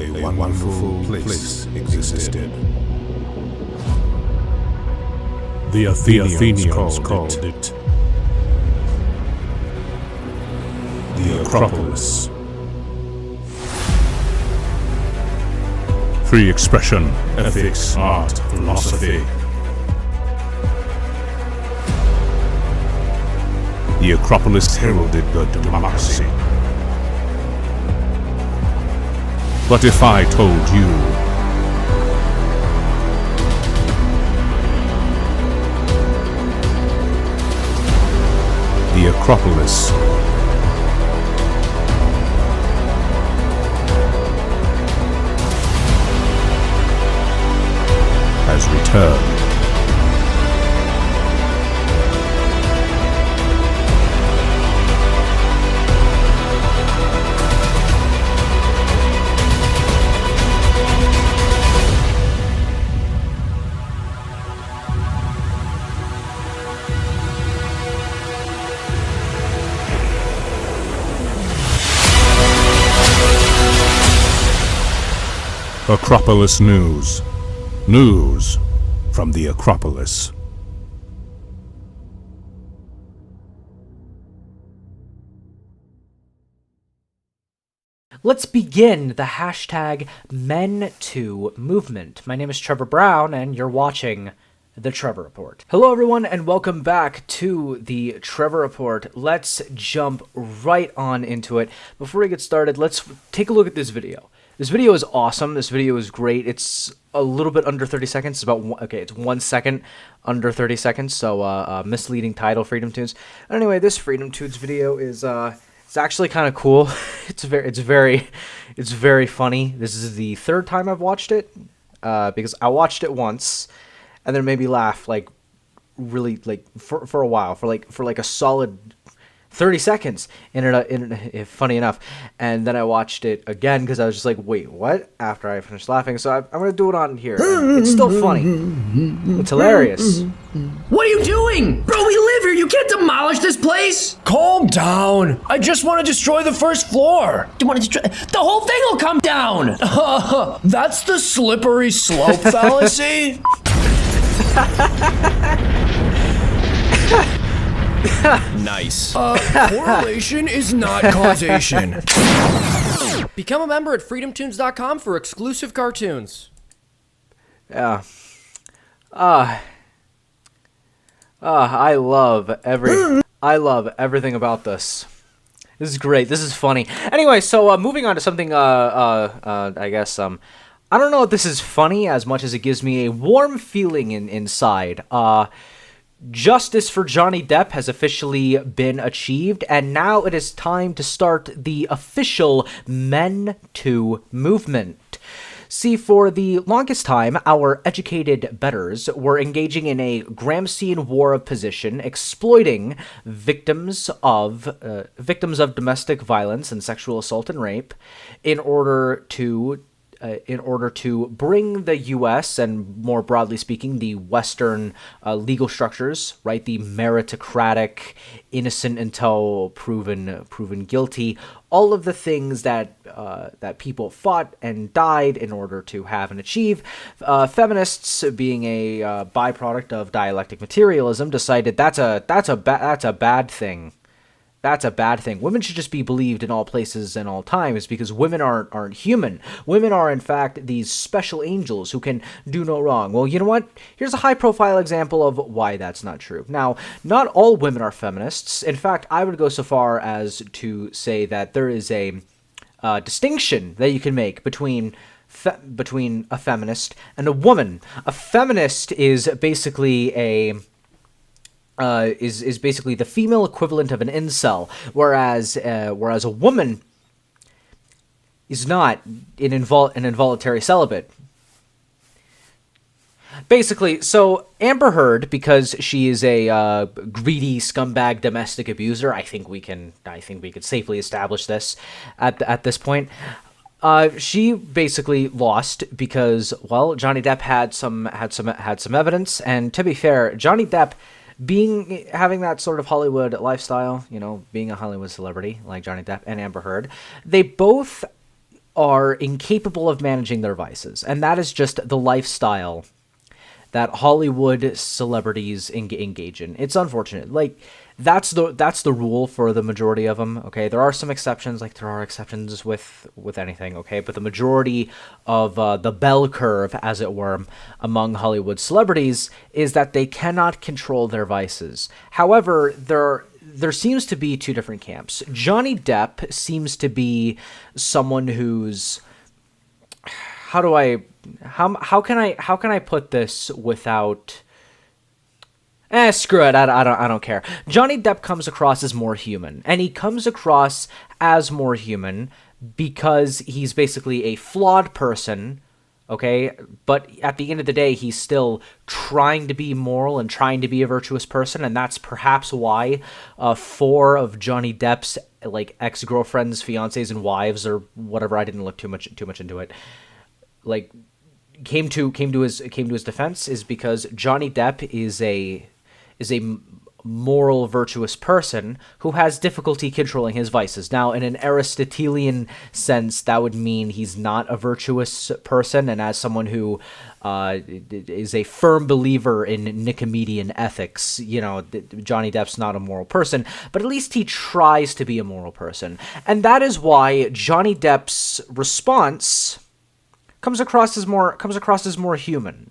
a wonderful place existed. The Athenians called it The Acropolis. free expression, ethics, art, philosophy. The Acropolis heralded the democracy. But if I told you the Acropolis has returned. Acropolis News. News from the Acropolis. Let's begin the hashtag Men2 movement. My name is Trevor Brown, and you're watching The Trevor Report. Hello, everyone, and welcome back to The Trevor Report. Let's jump right on into it. Before we get started, let's take a look at this video. This video is awesome. This video is great. It's a little bit under 30 seconds. It's 1 second under 30 seconds. So misleading title, Freedom Tunes. Anyway, this Freedom Tunes video is it's actually kind of cool. It's very funny. This is the third time I've watched it because I watched it once and then it made me laugh really for a while for a solid 30 seconds, funny enough, and then I watched it again because I was just like, wait, what? After I finished laughing, so I'm going to do it on here. It's still funny. It's hilarious. What are you doing? Bro, we live here. You can't demolish this place. Calm down. I just want to destroy the first floor. You want to destroy? The whole thing will come down. That's the slippery slope fallacy. Nice. Correlation is not causation. Become a member at freedomtunes.com for exclusive cartoons. Yeah. I love everything about this. This is great. This is funny. Anyway, so moving on to something I guess I don't know if this is funny as much as it gives me a warm feeling inside. Justice for Johnny Depp has officially been achieved, and now it is time to start the official Men2 movement. See, for the longest time, our educated betters were engaging in a Gramscian war of position, exploiting victims of domestic violence and sexual assault and rape in order to bring the U.S. and, more broadly speaking, the Western legal structures, right, the meritocratic, innocent until proven guilty, all of the things that people fought and died in order to have and achieve. Feminists, being a byproduct of dialectic materialism, decided that's a bad thing. That's a bad thing. Women should just be believed in all places and all times because women aren't human. Women are, in fact, these special angels who can do no wrong. Well, you know what? Here's a high-profile example of why that's not true. Now, not all women are feminists. In fact, I would go so far as to say that there is a distinction that you can make between a feminist and a woman. A feminist is basically is basically the female equivalent of an incel, whereas a woman is not an involuntary celibate. Basically, so Amber Heard, because she is a greedy scumbag domestic abuser, I think we could safely establish this at this point. She basically lost because, well, Johnny Depp had some evidence, and to be fair, Johnny Depp, having that sort of Hollywood lifestyle, being a Hollywood celebrity like Johnny Depp and Amber Heard, they both are incapable of managing their vices, and that is just the lifestyle that Hollywood celebrities engage in. It's unfortunate. Like, that's the rule for the majority of them. Okay, there are some exceptions, like there are exceptions with anything. Okay, but the majority of the bell curve, as it were, among Hollywood celebrities is that they cannot control their vices. However, there seems to be two different camps. Johnny Depp seems to be someone who's, how can I put this without, screw it, I don't care. Johnny Depp comes across as more human, and he comes across as more human because he's basically a flawed person, okay? But at the end of the day, he's still trying to be moral and trying to be a virtuous person, and that's perhaps why 4 of Johnny Depp's like ex-girlfriends, fiancés, and wives, or whatever, I didn't look too much into it, like came to his defense, is because Johnny Depp is a moral, virtuous person who has difficulty controlling his vices. Now, in an Aristotelian sense, that would mean he's not a virtuous person, and as someone who is a firm believer in Nicomedean ethics, Johnny Depp's not a moral person, but at least he tries to be a moral person. And that is why Johnny Depp's response comes across as more human.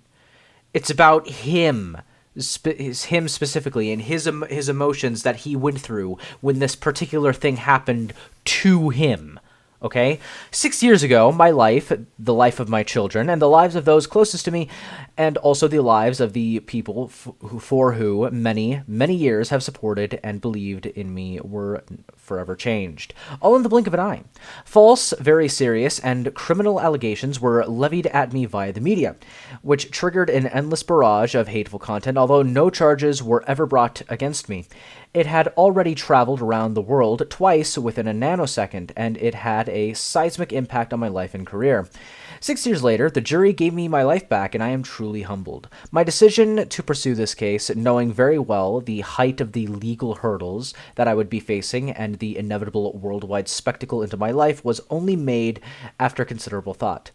It's about him. Him specifically, and his emotions that he went through when this particular thing happened to him. Okay? 6 years ago, my life, the life of my children, and the lives of those closest to me, and also the lives of the people for who many, many years have supported and believed in me were forever changed. All in the blink of an eye. False, very serious, and criminal allegations were levied at me via the media, which triggered an endless barrage of hateful content, although no charges were ever brought against me. It had already traveled around the world twice within a nanosecond, and it had a seismic impact on my life and career. 6 years later, the jury gave me my life back, and I am truly humbled. My decision to pursue this case, knowing very well the height of the legal hurdles that I would be facing and the inevitable worldwide spectacle into my life, was only made after considerable thought.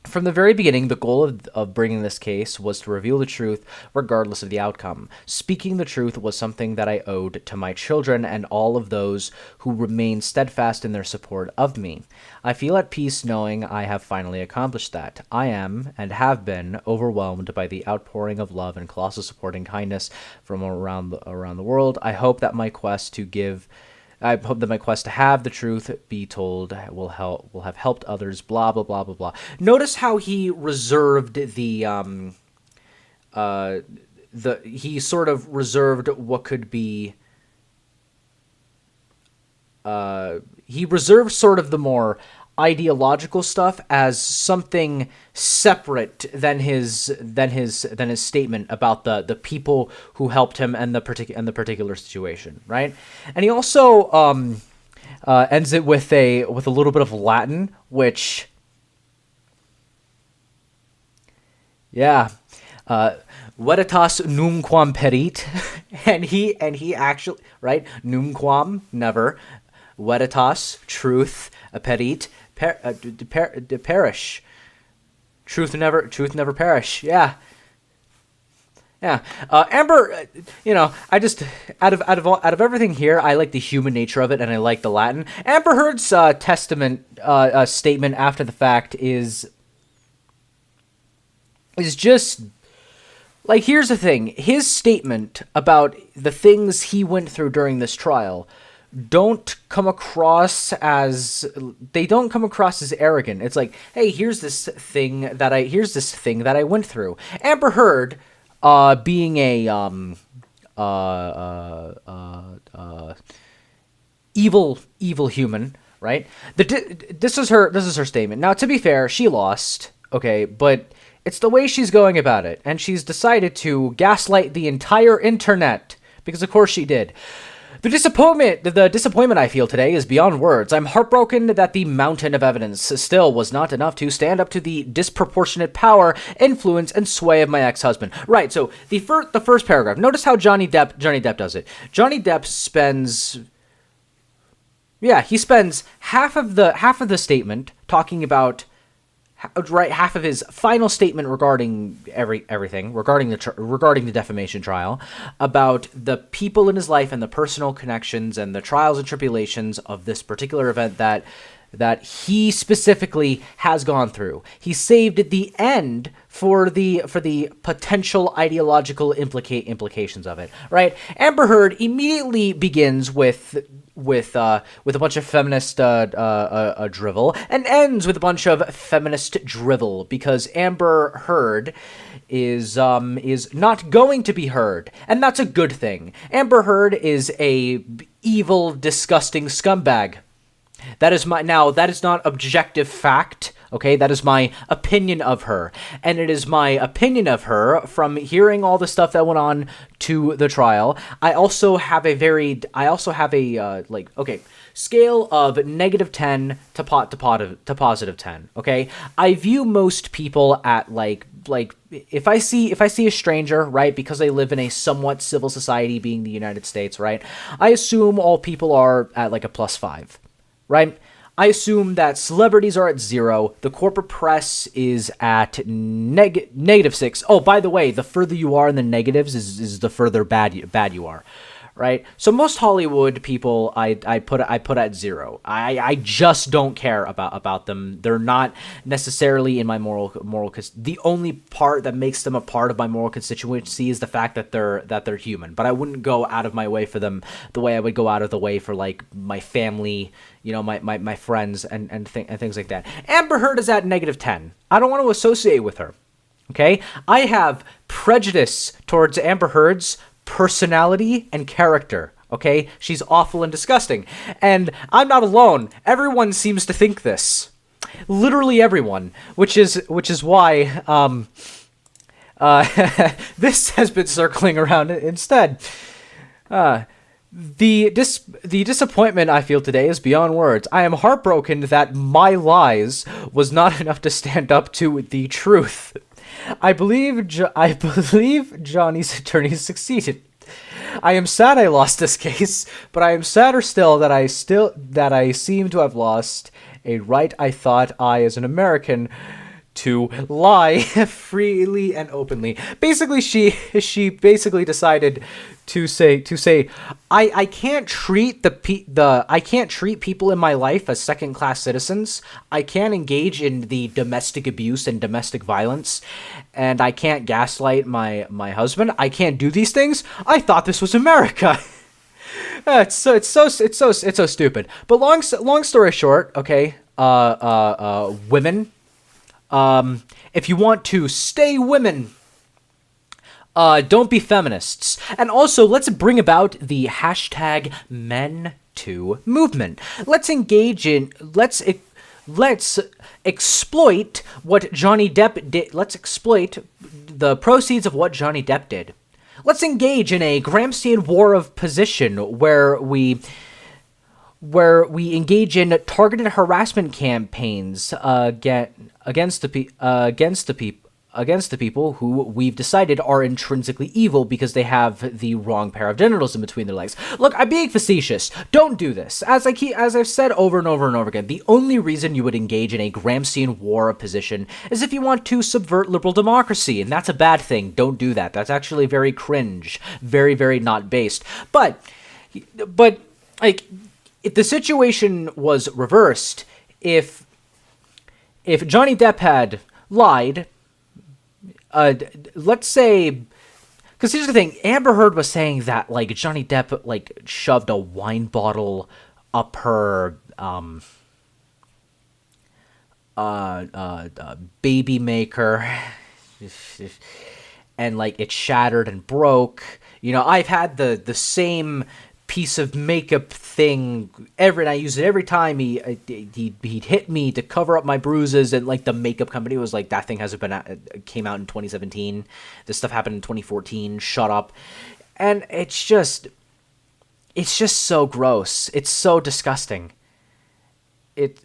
From the very beginning, the goal of bringing this case was to reveal the truth regardless of the outcome. Speaking the truth was something that I owed to my children and all of those who remain steadfast in their support of me. I feel at peace knowing I have finally accomplished that. I am, and have been, overwhelmed by the outpouring of love and colossal support and kindness from around the world. I hope that my quest to have the truth be told will have helped others, blah, blah, blah, blah, blah. Notice how he reserved he sort of reserved what could be, he reserved sort of the more ideological stuff as something separate than his statement about the people who helped him and the particular situation, right? And he also ends it with a little bit of Latin, which veritas numquam perit, and he actually, right, numquam, never, veritas, truth, perit, perish. Truth never perish. Yeah. Amber, I just out of everything here, I like the human nature of it, and I like the Latin. Amber Heard's statement after the fact is just like, here's the thing. His statement about the things he went through during this trial don't come across as arrogant. It's like, hey, here's this thing that I went through. Amber Heard, being a evil human, right? This is her statement. Now, to be fair, she lost, okay, but it's the way she's going about it, and she's decided to gaslight the entire internet, because of course she did. The disappointment I feel today is beyond words. I'm heartbroken that the mountain of evidence still was not enough to stand up to the disproportionate power, influence, and sway of my ex-husband. Right, so the first paragraph. Notice how Johnny Depp does it. Johnny Depp spends Yeah, he spends half of the statement talking about half of his final statement regarding everything regarding the defamation trial, about the people in his life and the personal connections and the trials and tribulations of this particular event that he specifically has gone through. He saved the end for the potential ideological implications of it, right? Amber Heard immediately begins with a bunch of feminist drivel and ends with a bunch of feminist drivel, because Amber Heard is not going to be heard, and that's a good thing. Amber Heard is a evil, disgusting scumbag. That is not objective fact, okay? That is my opinion of her. And it is my opinion of her from hearing all the stuff that went on to the trial. I also have a scale of -10 to positive 10, okay? I view most people at like if I see a stranger, right, because they live in a somewhat civil society, being the United States, right? I assume all people are at like a +5. Right? I assume that celebrities are at 0. The corporate press is at -6. Oh, by the way, the further you are in the negatives is the further bad you are. Right? So most Hollywood people I put at 0. I just don't care about them. They're not necessarily in my moral the only part that makes them a part of my moral constituency is the fact that they're human. But I wouldn't go out of my way for them the way I would go out of the way for like my family, my friends and things like that. Amber Heard is at -10. I don't want to associate with her. Okay? I have prejudice towards Amber Heard's personality and character, okay? She's awful and disgusting. And I'm not alone. Everyone seems to think this. Literally everyone, which is why this has been circling around instead. The disappointment I feel today is beyond words. I am heartbroken that my lies was not enough to stand up to the truth. I believe Johnny's attorneys succeeded. I am sad I lost this case, but I am sadder still that I seem to have lost a right I thought I, as an American, to lie freely and openly. Basically, she basically decided to say I can't treat I can't treat people in my life as second-class citizens. I can't engage in the domestic abuse and domestic violence, and I can't gaslight my husband. I can't do these things. I thought this was America. It's so stupid. But long story short, okay, women, if you want to stay women, don't be feminists. And also, let's bring about the #MenToo movement. Let's exploit what Johnny Depp did. Let's exploit the proceeds of what Johnny Depp did. Let's engage in a Gramscian war of position where we engage in targeted harassment campaigns against the people who we've decided are intrinsically evil because they have the wrong pair of genitals in between their legs. Look, I'm being facetious. Don't do this. As I've said over and over and over again, the only reason you would engage in a Gramscian war of position is if you want to subvert liberal democracy, and that's a bad thing. Don't do that. That's actually very cringe, very, very not based. But like, if the situation was reversed, if Johnny Depp had lied, let's say, because here's the thing, Amber Heard was saying that like Johnny Depp like shoved a wine bottle up her baby maker, and like it shattered and broke. I've had the same piece of makeup thing and I use it every time he'd hit me to cover up my bruises, and like the makeup company was like, that thing came out in 2017, this stuff happened in 2014, shut up. And it's just so gross, it's so disgusting. If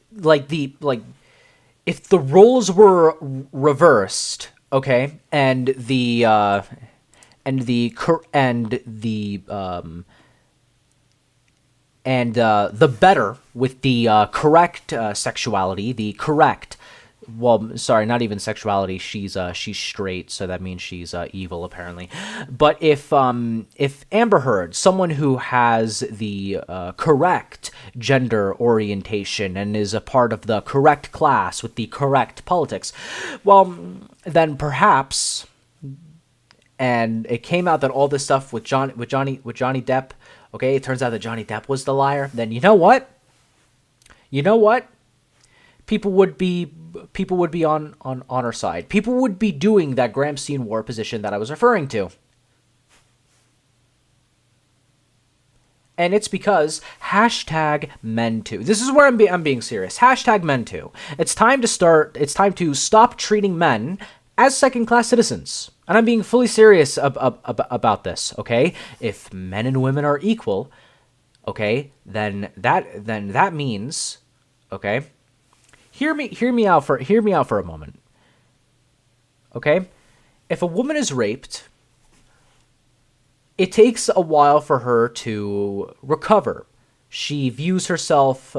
the roles were reversed, okay, and the and the better with the correct sexuality, the correct. Well, sorry, not even sexuality. She's straight, so that means she's evil, apparently. But if Amber Heard, someone who has the correct gender orientation and is a part of the correct class with the correct politics, well, then perhaps. And it came out that all this stuff with Johnny Depp. Okay, it turns out that Johnny Depp was the liar. Then you know what? People would be on our side. People would be doing that Gramscian war position that I was referring to. And it's because #men2. This is where I'm being serious. #men2. It's time to stop treating men as second-class citizens. And I'm being fully serious about this, okay? If men and women are equal, okay, then that means, okay? Hear me out for a moment. Okay? If a woman is raped, it takes a while for her to recover. She views herself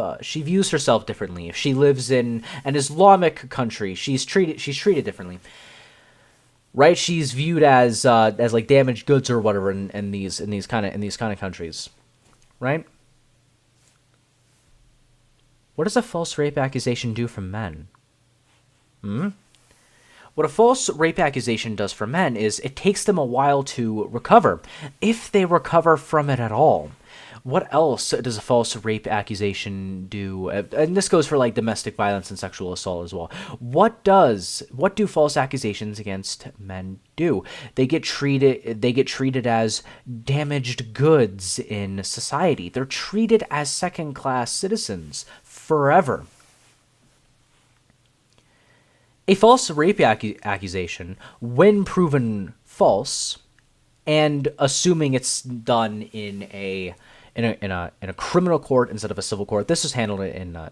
differently. If she lives in an Islamic country, she's treated differently. Right? She's viewed as like damaged goods or whatever in these kind of countries. Right? What does a false rape accusation do for men? What a false rape accusation does for men is it takes them a while to recover, if they recover from it at all. What else does a false rape accusation do? And this goes for like domestic violence and sexual assault as well. What do false accusations against men do? They get treated as damaged goods in society. They're treated as second-class citizens forever. A false rape accusation, when proven false, and assuming it's done in a criminal court instead of a civil court. This is handled in a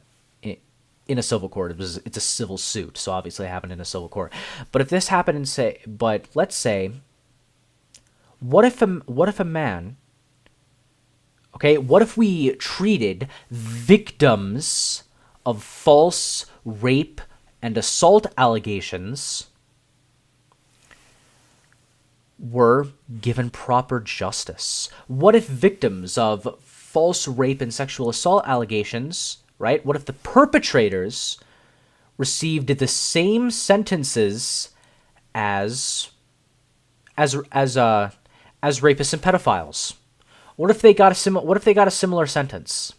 civil court. It's a civil suit, so obviously it happened in a civil court. But if this happened let's say, what if a man? Okay, what if we treated victims of false rape and assault allegations were given proper justice? What if victims of false rape and sexual assault allegations, right? What if the perpetrators received the same sentences as rapists and pedophiles? What if they got a similar sentence?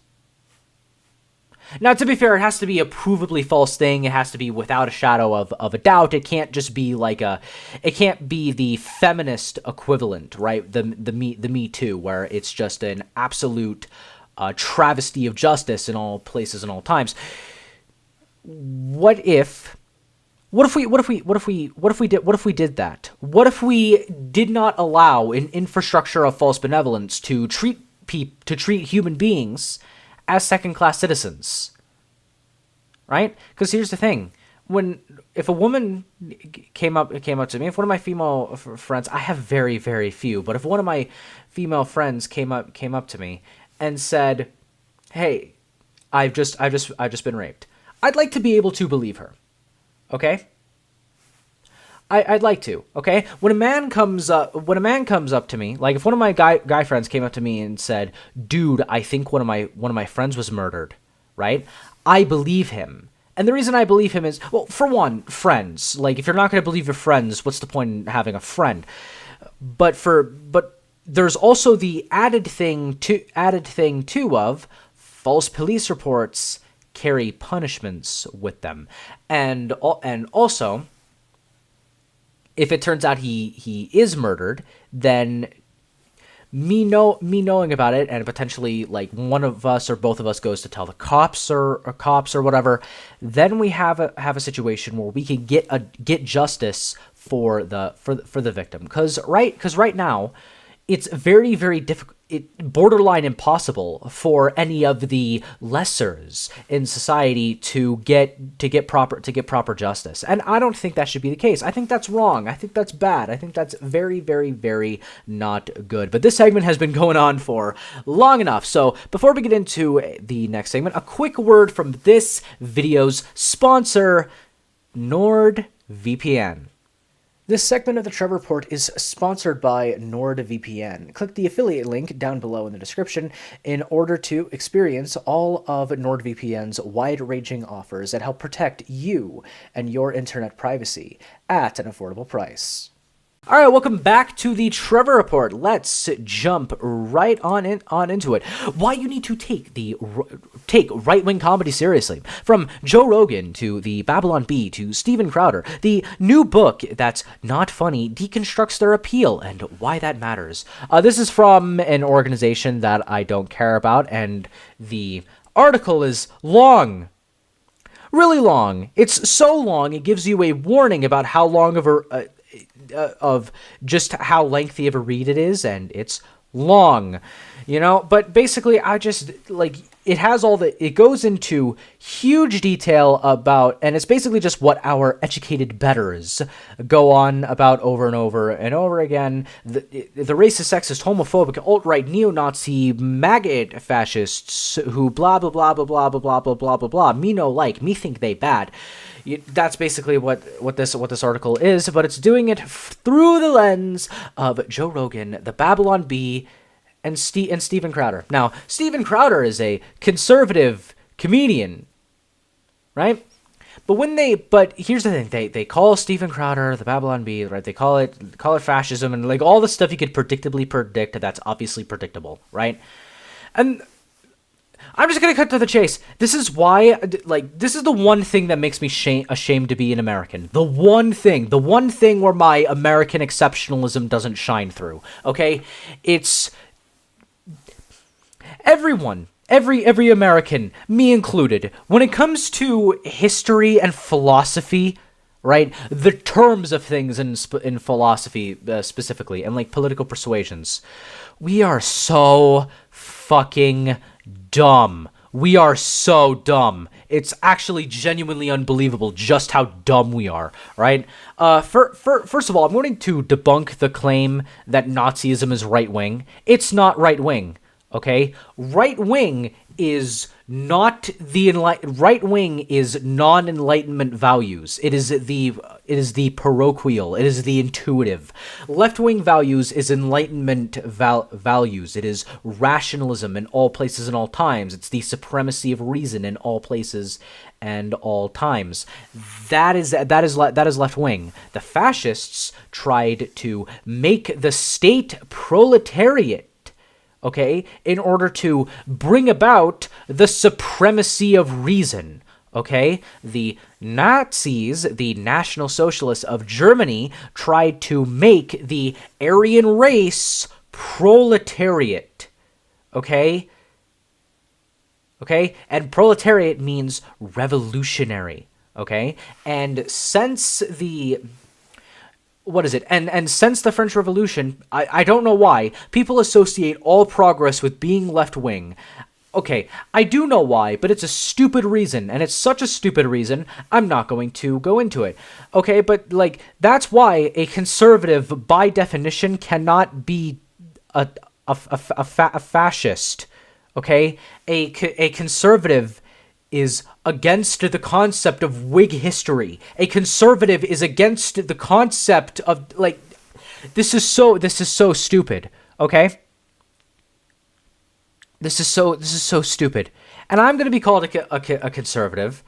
Now, to be fair, it has to be a provably false thing. It has to be without a shadow of a doubt. It can't just be it can't be the feminist equivalent, right? The Me Too, where it's just an absolute travesty of justice in all places and all times. What if we did that? What if we did not allow an infrastructure of false benevolence to treat human beings as second-class citizens, right? Because here's the thing: if a woman came up to me, if one of my female friends, I have very, very few, but if one of my female friends came up to me and said, "Hey, I've just been raped," I'd like to be able to believe her. Okay? I'd like to, okay? When a man comes up to me, like if one of my guy friends came up to me and said, "Dude, I think one of my friends was murdered," right? I believe him. And the reason I believe him is, well, for one, friends. Like if you're not going to believe your friends, what's the point in having a friend? But there's also the added thing too of false police reports carry punishments with them. And also, if it turns out he is murdered, then me knowing about it and potentially like one of us or both of us goes to tell the cops or whatever, then we have a situation where we can get justice for the victim. Because right now, it's very, very difficult. borderline impossible for any of the lessers in society to get proper justice. And I don't think that should be the case. I think that's wrong. I think that's bad. I think that's very, very, very not good. But this segment has been going on for long enough. So before we get into the next segment, a quick word from this video's sponsor, NordVPN. This segment of the Trevor Report is sponsored by NordVPN. Click the affiliate link down below in the description in order to experience all of NordVPN's wide-ranging offers that help protect you and your internet privacy at an affordable price. All right, welcome back to the Trevor Report. Let's jump right on into it. Why you need to take right-wing comedy seriously. From Joe Rogan to the Babylon Bee to Steven Crowder, the new book that's not funny deconstructs their appeal and why that matters. This is from an organization that I don't care about, and the article is long. Really long. It's so long, it gives you a warning about how long of just how lengthy of a read it is, and it's long, but basically I just it goes into huge detail about, and it's basically just what our educated betters go on about over and over and over again. The racist, sexist, homophobic, alt-right, neo-Nazi, maggot fascists who blah blah blah blah blah blah blah blah blah blah blah, me no like, me think they bad. That's basically what this article is, but it's doing it through the lens of Joe Rogan, the Babylon Bee, and Steven Crowder. Now, Steven Crowder is a conservative comedian, right? But here's the thing: they call Steven Crowder the Babylon Bee, right? They call it fascism, and like all the stuff you could predictably predict. That's obviously predictable, right? And I'm just going to cut to the chase. This is why, this is the one thing that makes me ashamed to be an American. The one thing where my American exceptionalism doesn't shine through, okay? It's everyone, every American, me included, when it comes to history and philosophy, right? The terms of things in philosophy specifically, and like political persuasions, we are so fucking dumb. We are so dumb. It's actually genuinely unbelievable just how dumb we are, right? First of all, I'm going to debunk the claim that Nazism is right-wing. It's not right-wing, okay? Right-wing is not right-wing is non-enlightenment values. It is the parochial. It is the intuitive. Left-wing values is enlightenment values. It is rationalism in all places and all times. It's the supremacy of reason in all places and all times. That is left-wing. The fascists tried to make the state proletariat, okay, in order to bring about the supremacy of reason, okay? The Nazis, the National Socialists of Germany, tried to make the Aryan race proletariat, okay? Okay? And proletariat means revolutionary, okay? And since the... What is it? And since the French Revolution, I don't know why, people associate all progress with being left-wing. Okay, I do know why, but it's a stupid reason, and it's such a stupid reason, I'm not going to go into it. Okay, but, that's why a conservative, by definition, cannot be a fascist, okay? A conservative is against the concept of Whig history. A conservative is against the concept of, this is so stupid, okay? This is so stupid. And I'm going to be called a conservative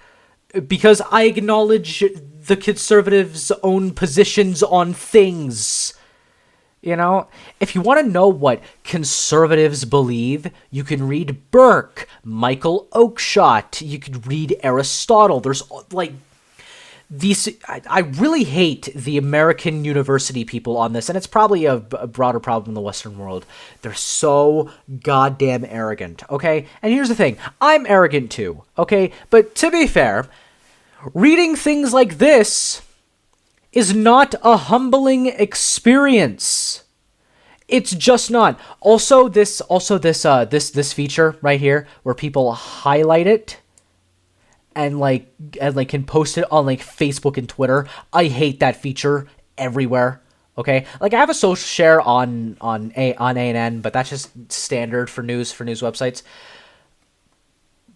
because I acknowledge the conservatives' own positions on things. If you want to know what conservatives believe, you can read Burke, Michael Oakeshott, you could read Aristotle. There's, I really hate the American university people on this, and it's probably a broader problem in the Western world. They're so goddamn arrogant, okay? And here's the thing, I'm arrogant too, okay? But to be fair, reading things like this is not a humbling experience. It's just not. Also this feature right here where people highlight it and can post it on like Facebook and Twitter. I hate that feature everywhere. Okay, like I have a social share on ANN, but that's just standard for news websites.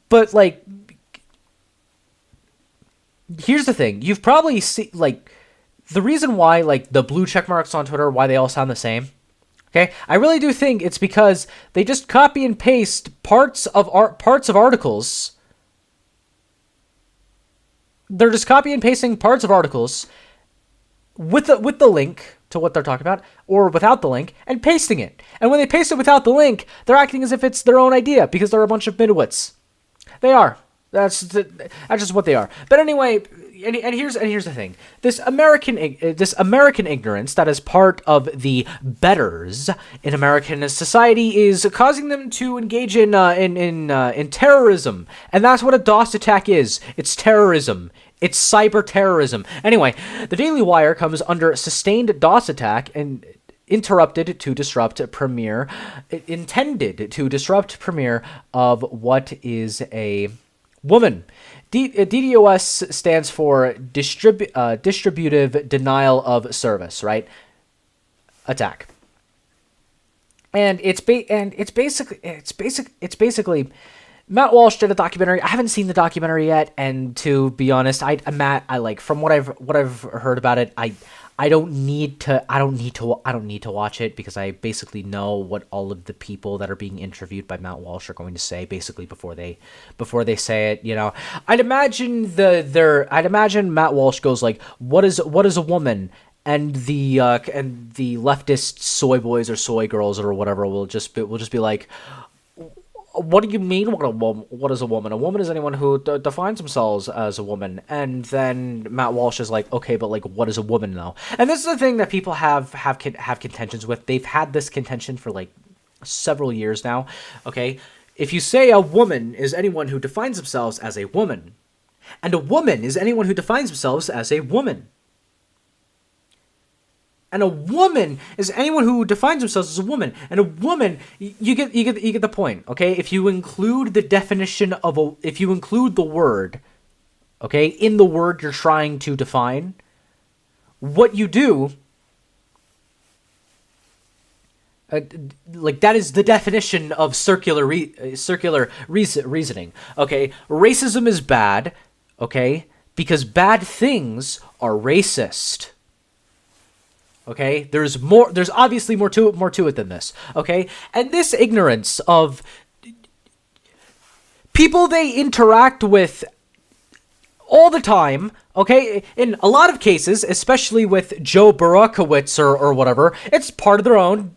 But like, here's the thing: you've probably seen like the reason why like the blue check marks on Twitter, why they all sound the same. Okay, I really do think it's because they just copy and paste parts of articles. They're just copy and pasting parts of articles with the link to what they're talking about, or without the link, and pasting it. And when they paste it without the link, they're acting as if it's their own idea because they're a bunch of midwits. They are. That's just what they are. But anyway, and here's the thing: this American ignorance that is part of the betters in American society is causing them to engage in terrorism, and that's what a DOS attack is. It's terrorism. It's cyber terrorism. Anyway, the Daily Wire comes under sustained DOS attack and intended to disrupt premiere of what is a woman. DDoS stands for distributive denial of service, right? Attack. And it's basically Matt Walsh did a documentary. I haven't seen the documentary yet, and to be honest, Matt, from what I've heard about it, I don't need to watch it because I basically know what all of the people that are being interviewed by Matt Walsh are going to say basically before they say it. You know, I'd imagine Matt Walsh goes like, "What is a woman?" And the leftist soy boys or soy girls or whatever will just be like, "What do you mean? What is a woman? A woman is anyone who defines themselves as a woman." And then Matt Walsh is like, "Okay, but like, what is a woman though?" And this is the thing that people have contentions with. They've had this contention for like several years now. Okay, if you say a woman is anyone who defines themselves as a woman, and a woman is anyone who defines themselves as a woman. And a woman is anyone who defines themselves as a woman. And a woman, you get the point, okay? If you include the definition of if you include the word, okay, in the word you're trying to define, what you do, like that is the definition of circular reasoning, okay? Racism is bad, okay, because bad things are racist. Okay, there's obviously more to it than this. Okay, and this ignorance of people they interact with all the time. Okay, in a lot of cases, especially with Joe Barakowitz or whatever, it's part of their own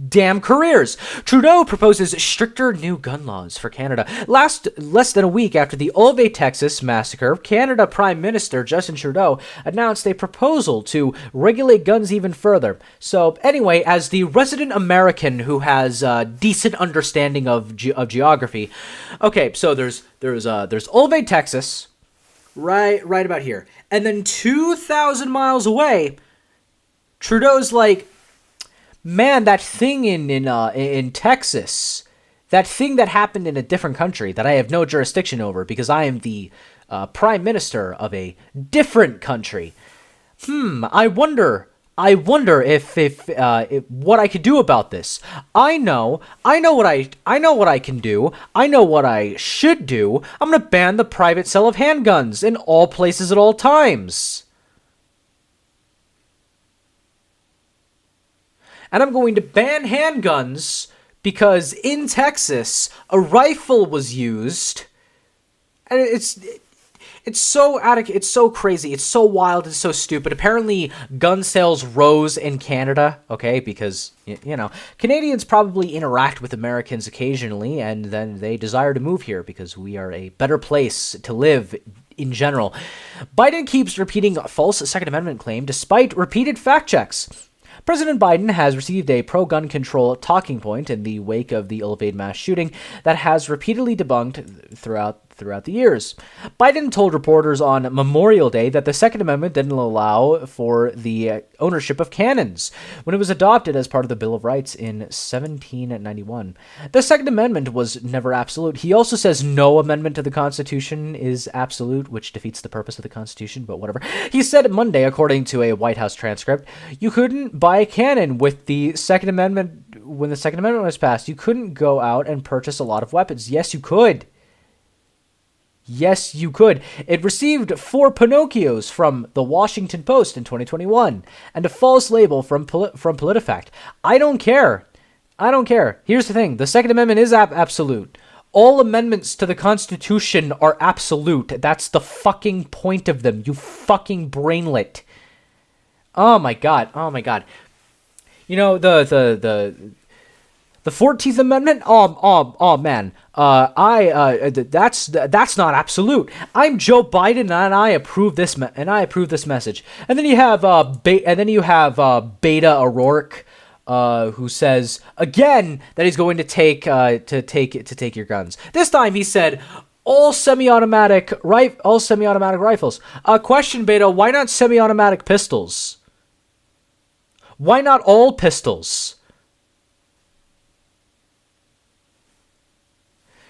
damn careers. Trudeau proposes stricter new gun laws for Canada. Less than a week after the Uvalde, Texas massacre, Canada Prime Minister Justin Trudeau announced a proposal to regulate guns even further. So anyway, as the resident American who has a decent understanding of geography, okay, so there's Uvalde, Texas, right about here, and then 2,000 miles away, Trudeau's like, "Man, that thing in Texas, that thing that happened in a different country that I have no jurisdiction over because I am the prime minister of a different country. I wonder if what I could do about this. I know what I can do. I know what I should do. I'm gonna ban the private sale of handguns in all places at all times. And I'm going to ban handguns because in Texas, a rifle was used. And it's so crazy. It's so wild. It's so stupid. Apparently, gun sales rose in Canada, okay, because, Canadians probably interact with Americans occasionally, and then they desire to move here because we are a better place to live in general. Biden keeps repeating a false Second Amendment claim despite repeated fact checks. President Biden has received a pro-gun control talking point in the wake of the Uvalde mass shooting that has repeatedly debunked throughout throughout the years. Biden told reporters on Memorial Day that the Second Amendment didn't allow for the ownership of cannons when it was adopted as part of the Bill of Rights in 1791. The Second Amendment was never absolute. He also says no amendment to the Constitution is absolute, which defeats the purpose of the Constitution, but whatever. He said Monday, according to a White House transcript, you couldn't buy a cannon with the Second Amendment. When the Second Amendment was passed, you couldn't go out and purchase a lot of weapons. Yes, you could. Yes, you could. It received 4 Pinocchios from the Washington Post in 2021 and a false label from PolitiFact. I don't care. I don't care. Here's the thing. The Second Amendment is absolute. All amendments to the Constitution are absolute. That's the fucking point of them, you fucking brainlet. Oh my god. Oh my god. You know, the 14th Amendment? Oh man. That's not absolute. I'm Joe Biden and I approve this message. And then you have Beta O'Rourke, who says again that he's going to take your guns. This time he said all semi-automatic rifles. Question, Beta, why not semi-automatic pistols? Why not all pistols?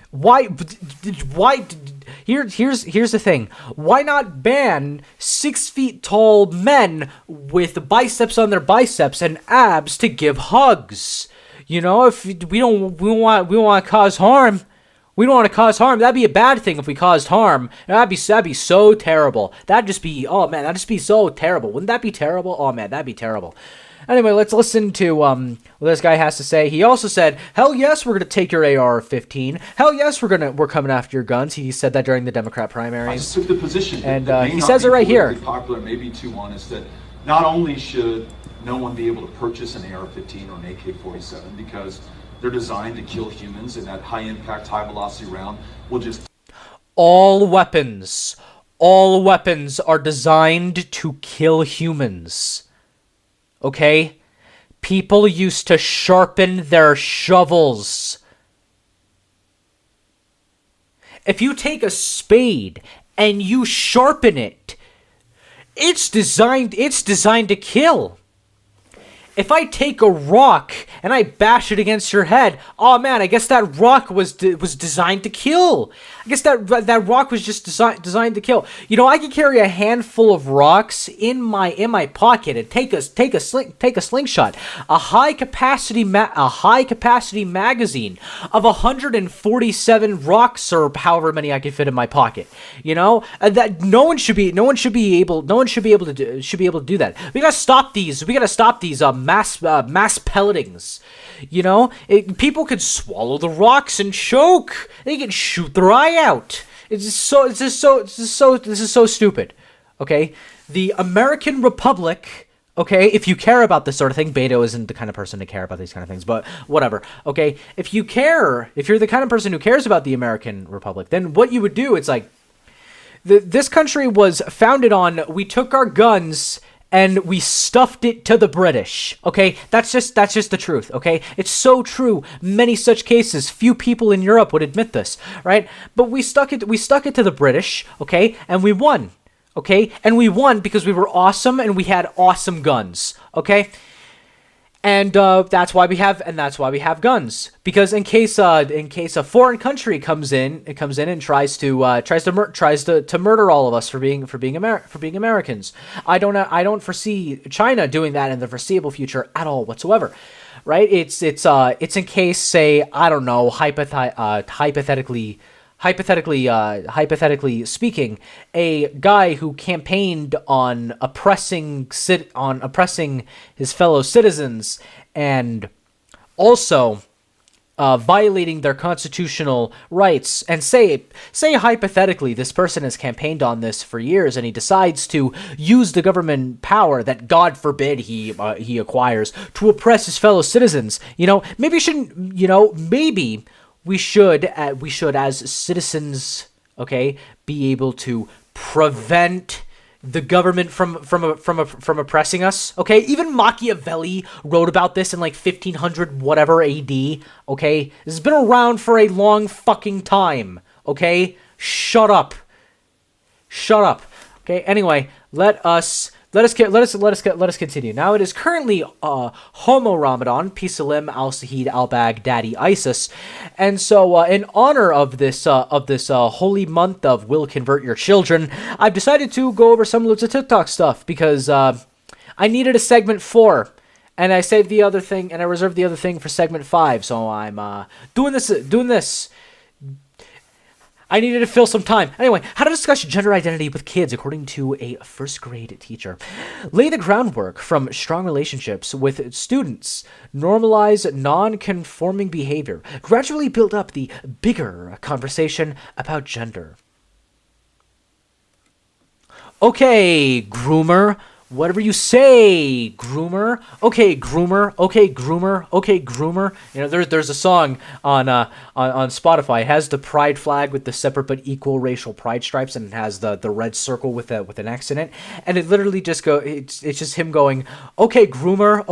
Why here's the thing. Why not ban 6 feet tall men with biceps on their biceps and abs to give hugs? You know, if we don't want to cause harm. We don't want to cause harm. That'd be a bad thing if we caused harm. That'd be so terrible. That'd just be so terrible. Wouldn't that be terrible? Oh man, that'd be terrible. Anyway, let's listen to what this guy has to say. He also said, "Hell yes, we're gonna take your AR-15. Hell yes, we're coming after your guns." He said that during the Democrat primaries. I just took the position, and he says it right here. Popular, maybe too honest, that not only should no one be able to purchase an AR-15 or an AK-47 because they're designed to kill humans, and that high-impact, high-velocity round will just... All weapons are designed to kill humans. Okay? People used to sharpen their shovels. If you take a spade and you sharpen it, it's designed to kill. If I take a rock and I bash it against your head, oh man, I guess that rock was designed to kill. I guess that rock was just designed to kill. You know, I can carry a handful of rocks in my pocket and take a slingshot. A high capacity magazine of 147 rocks, or however many I can fit in my pocket. You know, that no one should be able to do that. We gotta stop these mass pelletings. You know, people could swallow the rocks and choke. They can shoot their eye out. This is so stupid. Okay, the American Republic. Okay, if you care about this sort of thing, Beto isn't the kind of person to care about these kind of things, but whatever. Okay, if you're the kind of person who cares about the American Republic, then what you would do, it's like, this country was founded on, we took our guns and we stuffed it to the British. Okay, that's just the truth. Okay, it's so true. Many such cases. Few people in Europe would admit this, right? But we stuck it to the British. Okay, and we won. Okay, and we won because we were awesome and we had awesome guns. Okay, and that's why we have guns, because in case a foreign country comes in and tries to murder all of us for being Americans. I don't foresee China doing that in the foreseeable future at all whatsoever, right? It's in case, say, I don't know, hypothetically speaking, a guy who campaigned on oppressing his fellow citizens and also violating their constitutional rights, and say hypothetically this person has campaigned on this for years and he decides to use the government power that, God forbid, he acquires to oppress his fellow citizens. You know, maybe we should as citizens, okay, be able to prevent the government from oppressing us. Okay, even Machiavelli wrote about this in like 1500 whatever AD. Okay, this has been around for a long fucking time. Okay, Shut up. Okay. Anyway, let us continue. Now it is currently Homo Ramadan, Peace Salim, Al Sahid, Al Baghdadi, ISIS, and so in honor of this holy month of will convert your children, I've decided to go over some LIbs of TikTok stuff because I needed a segment 4. And I saved the other thing, and I reserved the other thing for segment 5. So I'm doing this. I needed to fill some time. Anyway, how to discuss gender identity with kids according to a first grade teacher. Lay the groundwork from strong relationships with students. Normalize non-conforming behavior. Gradually build up the bigger conversation about gender. Okay, groomer. Whatever you say, groomer. Okay, groomer. You know, there's a song on Spotify. It has the pride flag with the separate but equal racial pride stripes, and it has the red circle with an X in it. And it literally just it's just him going, okay, groomer.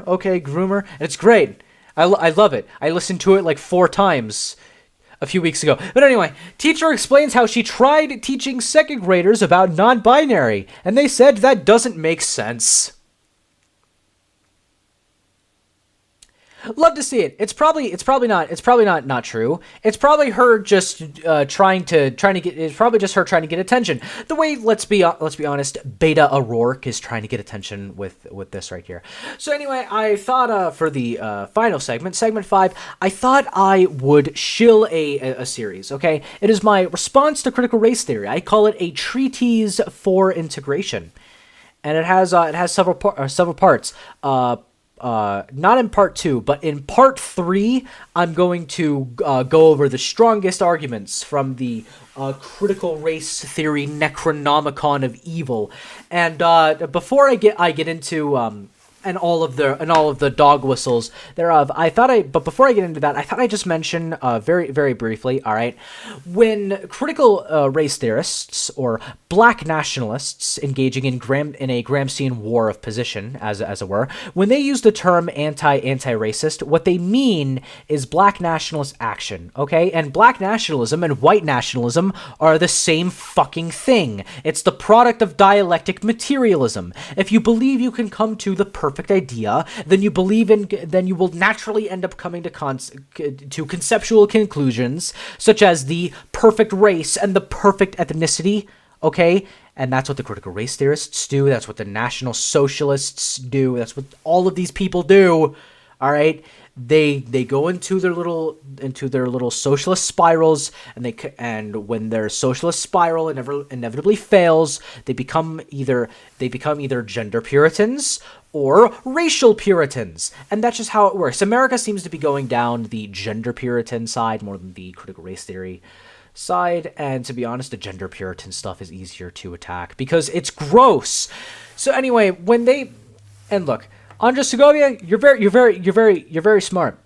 And it's great. I love it. I listened to it like 4 times a few weeks ago. But anyway, teacher explains how she tried teaching second graders about non-binary, and they said that doesn't make sense. Love to see it. It's probably not true. It's probably her just trying to get. It's probably just her trying to get attention. The way, let's be honest, Beta O'Rourke is trying to get attention with this right here. So anyway, I thought for the final segment 5, I thought I would shill a series. Okay, it is my response to critical race theory. I call it a treatise for integration, and it has several parts. Not in part 2, but in part 3, I'm going to go over the strongest arguments from the critical race theory Necronomicon of evil. And before I get into and all of the dog whistles thereof, but before I get into that, I thought I'd just mention very, very briefly, all right, when critical race theorists or black nationalists engaging in a Gramscian war of position, as it were, when they use the term anti-racist, what they mean is black nationalist action, okay? And black nationalism and white nationalism are the same fucking thing. It's the product of dialectic materialism. If you believe you can come to the perfect idea, then you will naturally end up coming to conceptual conclusions such as the perfect race and the perfect ethnicity, okay? And that's what the critical race theorists do. That's what the National Socialists do. That's what all of these people do. All right? They go into their little socialist spirals, and when their socialist spiral inevitably fails, they become either gender Puritans or racial Puritans, and that's just how it works. America seems to be going down the gender Puritan side more than the critical race theory side, and to be honest, the gender Puritan stuff is easier to attack because it's gross. So anyway, look, Andres Segovia, you're very smart.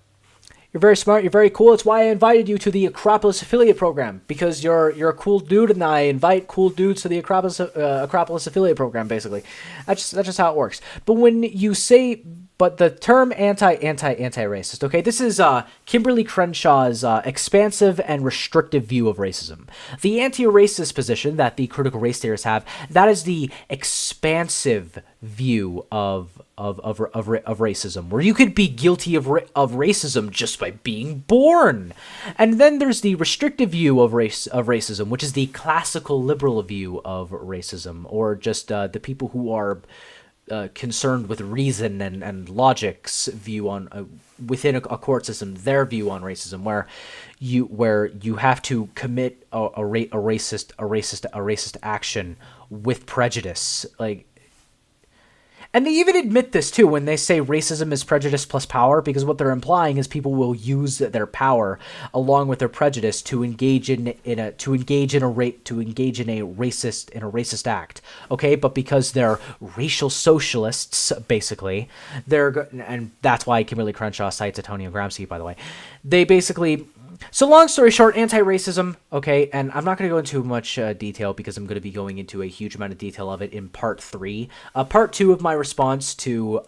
You're very smart. You're very cool. It's why I invited you to the Acropolis affiliate program, because you're a cool dude, and I invite cool dudes to the Acropolis affiliate program. Basically, that's just how it works. But when you say, but the term anti-racist, okay, this is Kimberly Crenshaw's expansive and restrictive view of racism. The anti-racist position that the critical race theorists have, that is the expansive view of racism, where you could be guilty of racism just by being born. And then there's the restrictive view of racism, which is the classical liberal view of racism, or just the people who are concerned with reason and logic's view on within a court system, their view on racism, where you have to commit a racist action with prejudice, like. And they even admit this too when they say racism is prejudice plus power, because what they're implying is people will use their power along with their prejudice to engage in a racist act. Okay, but because they're racial socialists, basically, and that's why Kimberly Crenshaw cites Antonio Gramsci, by the way. They basically. So long story short, anti-racism, okay, and I'm not going to go into much detail because I'm going to be going into a huge amount of detail of it in part 3. Part 2 of my response to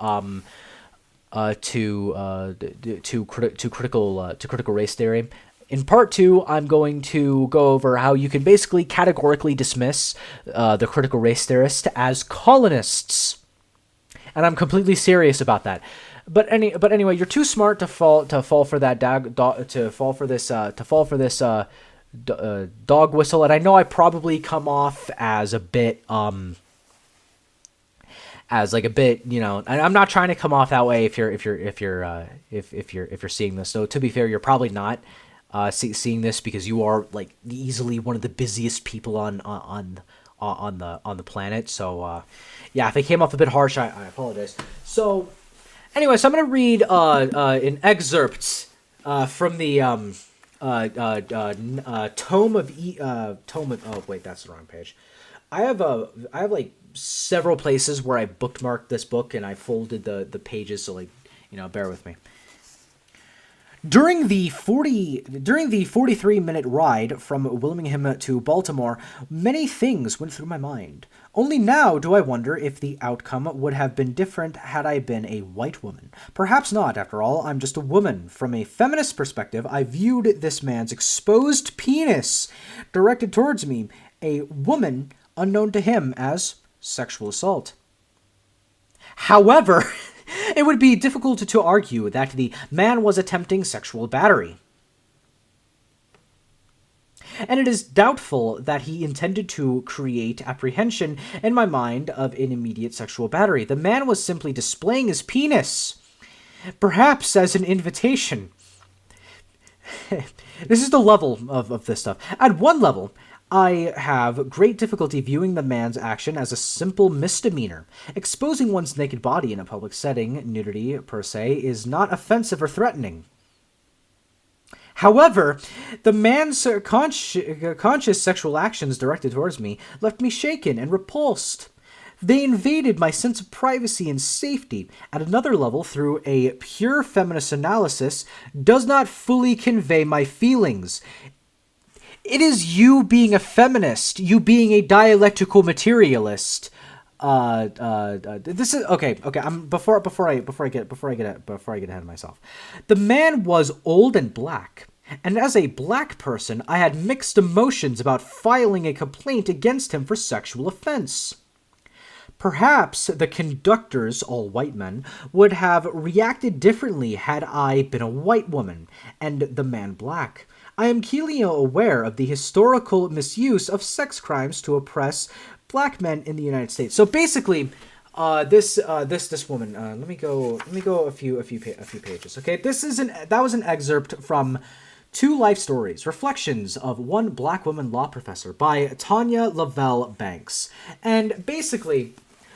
critical race theory In part 2, I'm going to go over how you can basically categorically dismiss the critical race theorists as colonists. And I'm completely serious about that. But anyway, you're too smart to fall for that dog whistle. And I know I probably come off as a bit as like a bit, you know, and I'm not trying to come off that way if you're seeing this. So to be fair, you're probably not seeing this because you are like easily one of the busiest people on the planet. So yeah, if it came off a bit harsh, I apologize. So anyway, so I'm gonna read an excerpt from the tome of oh wait, that's the wrong page. I have like several places where I bookmarked this book and I folded the pages, so like, you know, bear with me. During the 43-minute ride from Wilmington to Baltimore, many things went through my mind. Only now do I wonder if the outcome would have been different had I been a white woman. Perhaps not, after all, I'm just a woman. From a feminist perspective, I viewed this man's exposed penis directed towards me, a woman unknown to him, as sexual assault. However, it would be difficult to argue that the man was attempting sexual battery. And it is doubtful that he intended to create apprehension in my mind of an immediate sexual battery. The man was simply displaying his penis, perhaps as an invitation. This is the level of this stuff. At one level, I have great difficulty viewing the man's action as a simple misdemeanor. Exposing one's naked body in a public setting, nudity per se, is not offensive or threatening. However, the man's conscious sexual actions directed towards me left me shaken and repulsed. They invaded my sense of privacy and safety. At another level, through a pure feminist analysis, does not fully convey my feelings. It is you being a feminist, you being a dialectical materialist. This is okay. I'm before I get ahead of myself. The man was old and black, and as a black person, I had mixed emotions about filing a complaint against him for sexual offense. Perhaps the conductors, all white men, would have reacted differently had I been a white woman and the man black. I am keenly aware of the historical misuse of sex crimes to oppress black men in the United States. So basically, this woman. Let me go a few pages. Okay, that was an excerpt from Two Life Stories: Reflections of One Black Woman Law Professor by Tanya Lavelle Banks. And basically,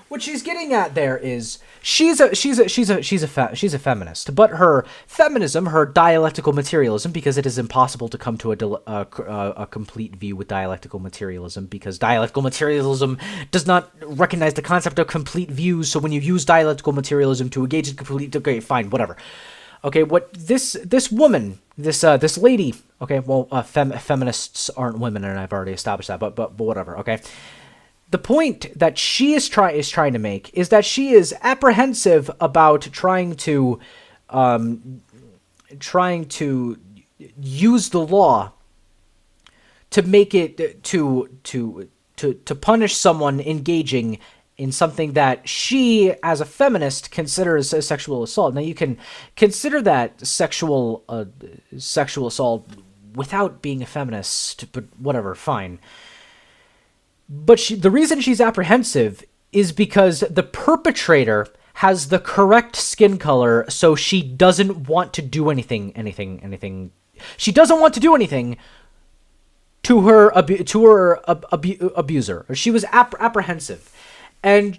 what she's getting at there is she's a feminist, but her feminism, her dialectical materialism, because it is impossible to come to a complete view with dialectical materialism, because dialectical materialism does not recognize the concept of complete views. So when you use dialectical materialism to engage in complete, okay, fine, whatever. Okay, what this woman, this lady, okay, well, feminists aren't women, and I've already established that, but whatever, okay. The point that she is trying to make is that she is apprehensive about trying to use the law to make it to punish someone engaging in something that she, as a feminist, considers a sexual assault. Now, you can consider that sexual assault without being a feminist, but whatever, fine. But the reason she's apprehensive is because the perpetrator has the correct skin color, so she doesn't want to do anything. She doesn't want to do anything to her abuser. She was apprehensive, and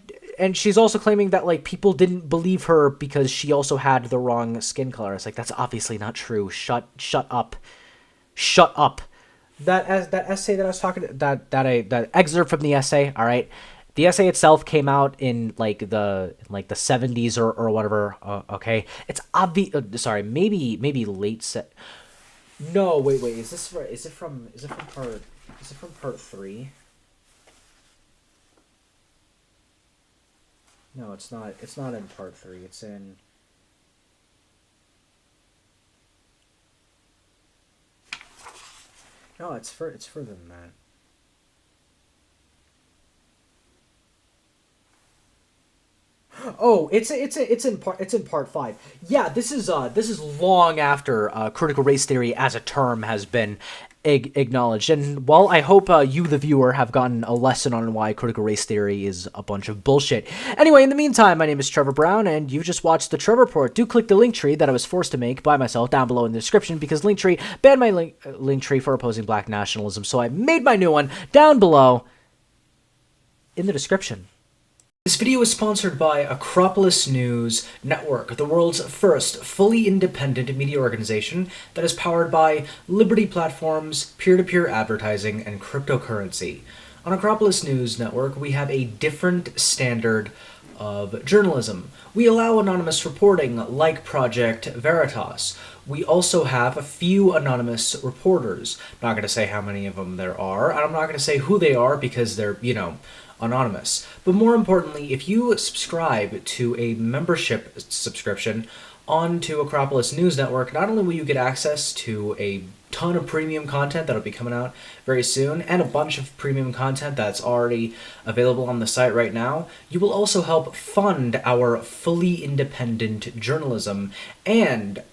she's also claiming that like people didn't believe her because she also had the wrong skin color. It's like, that's obviously not true. Shut up. That essay that I was talking, that excerpt from the essay, all right, the essay itself came out in like the 70s or whatever. Okay, it's obvious. Sorry, maybe late set. No, wait. Is it from part 3? No, it's not. It's not in part 3. It's in. No, it's further than that. Oh, it's in part 5. Yeah, this is long after critical race theory as a term has been acknowledged. And well, I hope you, the viewer, have gotten a lesson on why critical race theory is a bunch of bullshit. Anyway, in the meantime, my name is Trevor Brown, and you just watched the Trevor Report. Do click the Linktree that I was forced to make by myself down below in the description, because Linktree banned my Linktree for opposing black nationalism. So I made my new one down below in the description. This video is sponsored by Acropolis News Network, the world's first fully independent media organization that is powered by Liberty platforms, peer-to-peer advertising, and cryptocurrency. On Acropolis News Network, we have a different standard of journalism. We allow anonymous reporting like Project Veritas. We also have a few anonymous reporters. Not going to say how many of them there are, and I'm not going to say who they are because they're, anonymous. But more importantly, if you subscribe to a membership subscription onto Acropolis News Network, not only will you get access to a ton of premium content that'll be coming out very soon, and a bunch of premium content that's already available on the site right now, you will also help fund our fully independent journalism and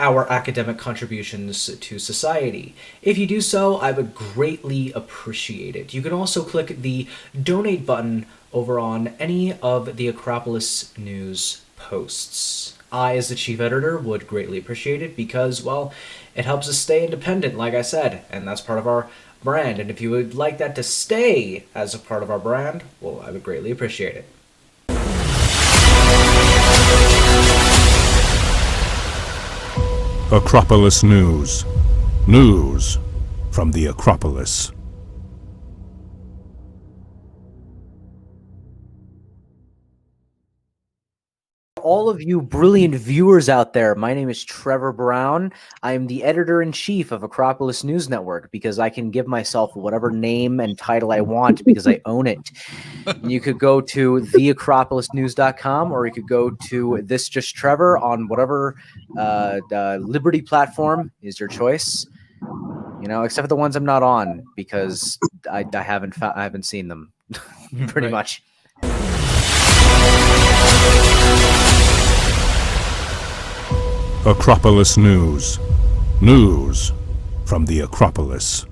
our academic contributions to society. If you do so, I would greatly appreciate it. You can also click the donate button over on any of the Acropolis News posts. I, as the chief editor, would greatly appreciate it because, well, it helps us stay independent, like I said, and that's part of our brand. And if you would like that to stay as a part of our brand, well, I would greatly appreciate it. Acropolis News. News from the Acropolis. All of you brilliant viewers out there, my name is Trevor Brown. I am the editor-in-chief of Acropolis News Network because I can give myself whatever name and title I want because I own it. You could go to theacropolisnews.com, or you could go to ThisJustTrevor on whatever Liberty platform is your choice. Except for the ones I'm not on because I haven't seen them pretty much. Acropolis News. News from the Acropolis.